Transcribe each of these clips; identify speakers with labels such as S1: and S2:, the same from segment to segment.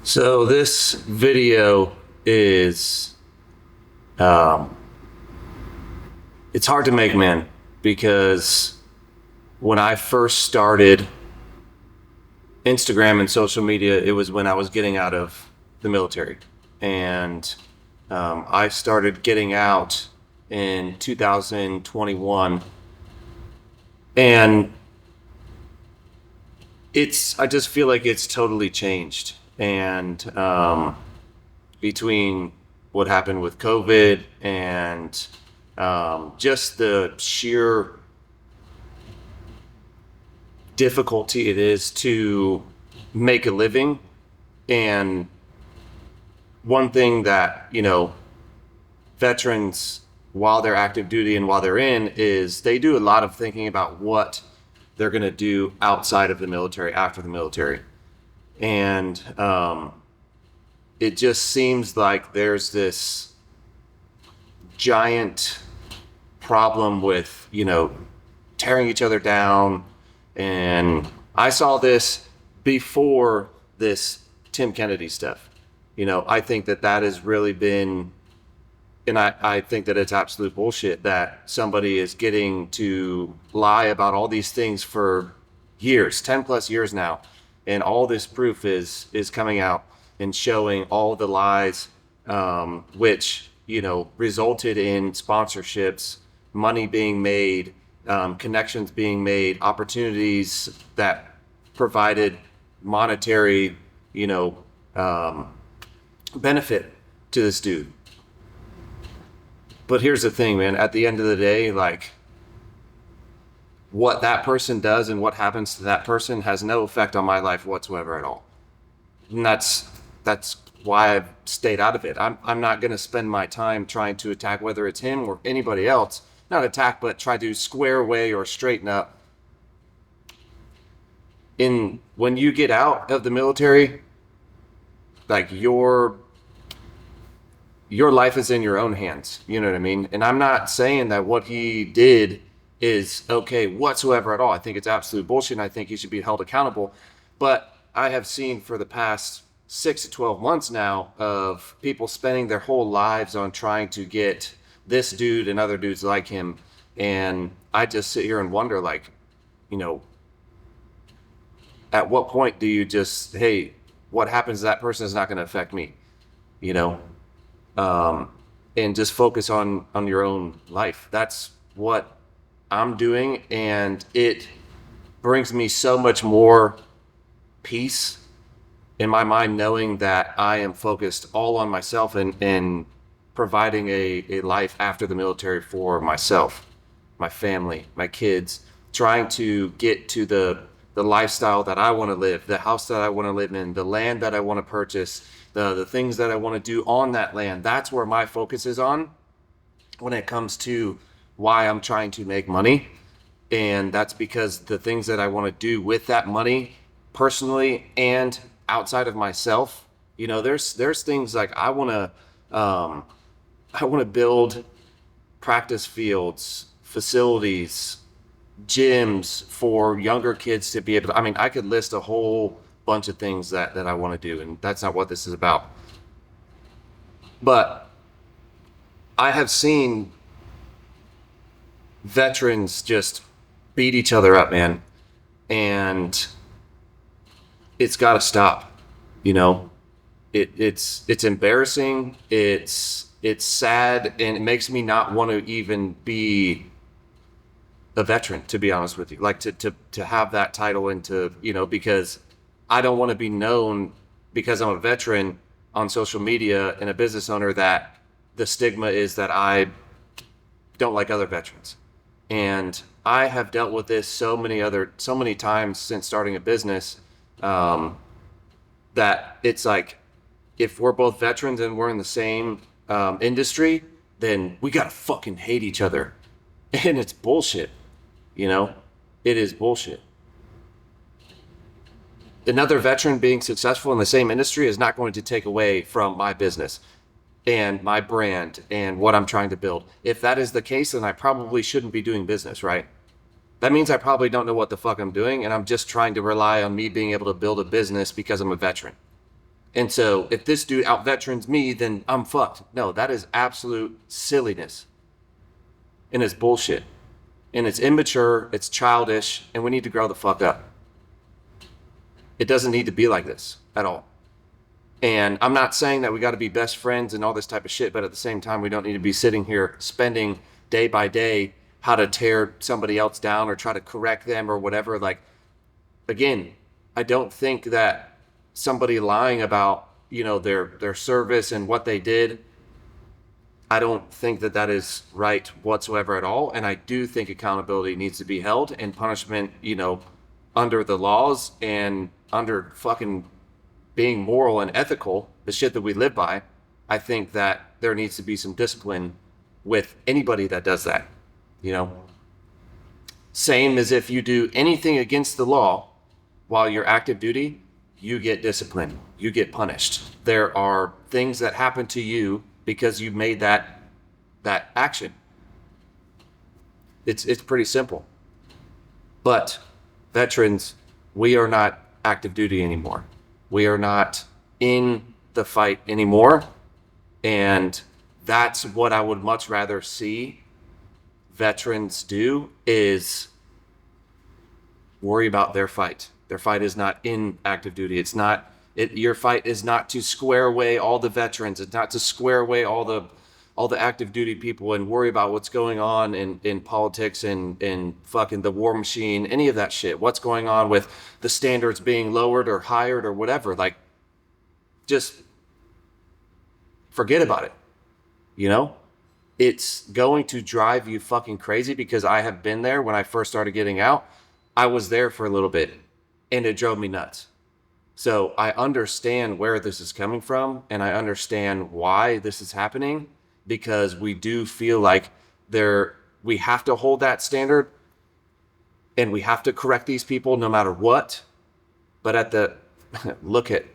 S1: So this video is um, it's hard to make, man, because when I first started Instagram and social media, it was when I was getting out of the military, and I started getting out in 2021, and I just feel like it's totally changed, and between what happened with COVID and just the sheer difficulty it is to make a living. And one thing that, veterans, while they're active duty and while they're in, is they do a lot of thinking about what they're going to do outside of the military, after the military. And it just seems like there's this giant problem with, tearing each other down. And I saw this before this Tim Kennedy stuff. I think that has really been, and I think that it's absolute bullshit that somebody is getting to lie about all these things for years, 10 plus years now. And all this proof is coming out and showing all the lies, which, resulted in sponsorships, money being made, connections being made, opportunities that provided monetary, benefit to this dude. But here's the thing, man. At the end of the day, like, what that person does and what happens to that person has no effect on my life whatsoever at all. And that's why I've stayed out of it. I'm not going to spend my time trying to attack whether it's him or anybody else. Not attack, but try to square away or straighten up. When you get out of the military, like, your life is in your own hands. You know what I mean? And I'm not saying that what he did is okay whatsoever at all. I think it's absolute bullshit, and I think he should be held accountable. But I have seen for the past 6 to 12 months now of people spending their whole lives on trying to get this dude and other dudes like him. And I just sit here and wonder, like, at what point do you just, hey, what happens to that person is not going to affect me, you know? And just focus on your own life. That's what I'm doing, and it brings me so much more peace in my mind knowing that I am focused all on myself and providing a life after the military for myself, my family, my kids, trying to get to the lifestyle that I want to live, the house that I want to live in, the land that I want to purchase, the things that I want to do on that land. That's where my focus is on when it comes to why I'm trying to make money. And that's because the things that I want to do with that money personally and outside of myself, there's things like I want to build practice fields, facilities, gyms for younger kids to be able to, I could list a whole bunch of things that I want to do, and that's not what this is about. But I have seen veterans just beat each other up, man. And it's got to stop. It's embarrassing. It's sad, and it makes me not want to even be a veteran, to be honest with you. Like, to have that title, and to, because I don't want to be known because I'm a veteran on social media and a business owner that the stigma is that I don't like other veterans. And I have dealt with this so many times since starting a business, that it's like, if we're both veterans and we're in the same industry, then we gotta fucking hate each other. And it's bullshit. It is bullshit. Another veteran being successful in the same industry is not going to take away from my business and my brand and what I'm trying to build. If that is the case, then I probably shouldn't be doing business, right? That means I probably don't know what the fuck I'm doing, and I'm just trying to rely on me being able to build a business because I'm a veteran. And so if this dude out veterans me, then I'm fucked. No, that is absolute silliness. And it's bullshit. And it's immature, it's childish, and we need to grow the fuck up. It doesn't need to be like this at all. And I'm not saying that we got to be best friends and all this type of shit, but at the same time, we don't need to be sitting here spending day by day how to tear somebody else down or try to correct them or whatever. Like, again, I don't think that somebody lying about, their service and what they did, I don't think that that is right whatsoever at all. And I do think accountability needs to be held and punishment, under the laws and under fucking being moral and ethical, the shit that we live by. I think that there needs to be some discipline with anybody that does that, you know? Same as if you do anything against the law while you're active duty, you get disciplined, you get punished. There are things that happen to you because you made that action. It's pretty simple. But veterans, we are not active duty anymore. We are not in the fight anymore. And that's what I would much rather see veterans do, is worry about their fight. Their fight is not in active duty. It's not your fight is not to square away all the veterans. It's not to square away all the active duty people and worry about what's going on in politics and fucking the war machine, any of that shit. What's going on with the standards being lowered or higher or whatever. Like, just forget about it. It's going to drive you fucking crazy, because I have been there when I first started getting out. I was there for a little bit and it drove me nuts. So I understand where this is coming from, and I understand why this is happening, because we do feel like we have to hold that standard and we have to correct these people no matter what. But look at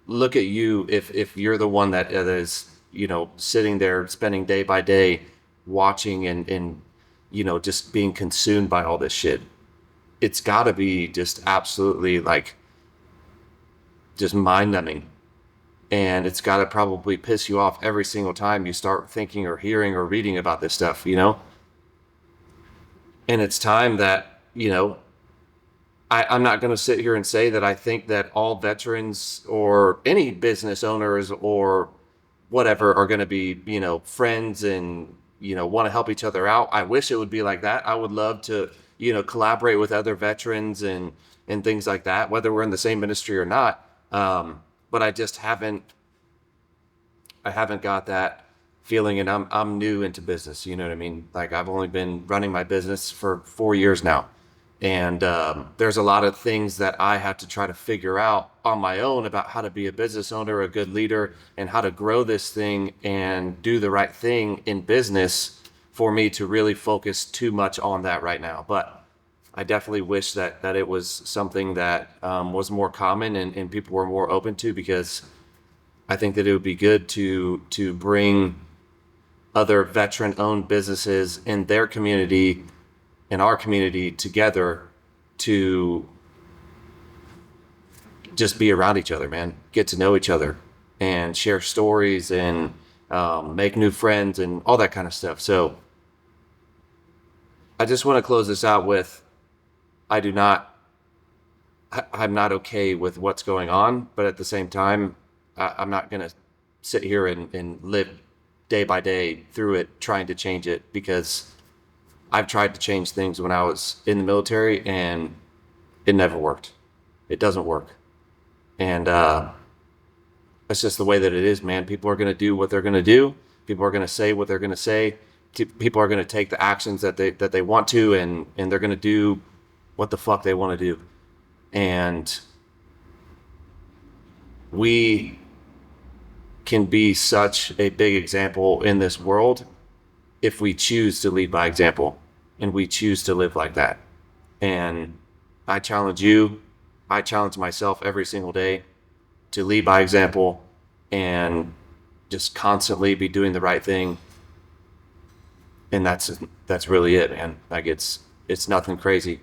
S1: you, if you're the one that is, sitting there spending day by day watching and just being consumed by all this shit. It's got to be just absolutely like just mind-numbing. And it's got to probably piss you off every single time you start thinking or hearing or reading about this stuff, And it's time that, I'm not going to sit here and say that I think that all veterans or any business owners or whatever are going to be, friends and, want to help each other out. I wish it would be like that. I would love to, collaborate with other veterans and things like that, whether we're in the same ministry or not. But I just haven't got that feeling, and I'm new into business. You know what I mean? Like, I've only been running my business for 4 years now. And there's a lot of things that I have to try to figure out on my own about how to be a business owner, a good leader, and how to grow this thing and do the right thing in business, for me to really focus too much on that right now. But I definitely wish that it was something that was more common and people were more open to, because I think that it would be good to bring other veteran-owned businesses in their community, in our community, together to just be around each other, man. Get to know each other and share stories and make new friends and all that kind of stuff. So I just want to close this out with, I'm not okay with what's going on, but at the same time, I'm not going to sit here and live day by day through it trying to change it, because I've tried to change things when I was in the military and it never worked. It doesn't work. And that's just the way that it is, man. People are going to do what they're going to do. People are going to say what they're going to say. People are going to take the actions that they want to, and they're going to do what the fuck they want to do. And we can be such a big example in this world if we choose to lead by example and we choose to live like that. And I challenge you, I challenge myself every single day to lead by example and just constantly be doing the right thing. And that's really it, man. Like, it's nothing crazy.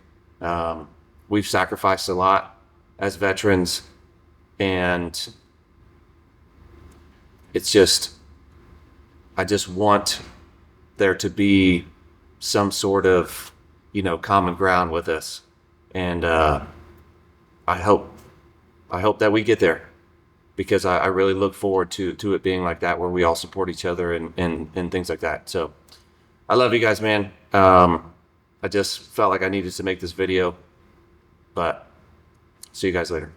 S1: We've sacrificed a lot as veterans, and it's just, I just want there to be some sort of, common ground with us. And I hope that we get there, because I really look forward to it being like that, where we all support each other and things like that. So I love you guys, man. I just felt like I needed to make this video, but see you guys later.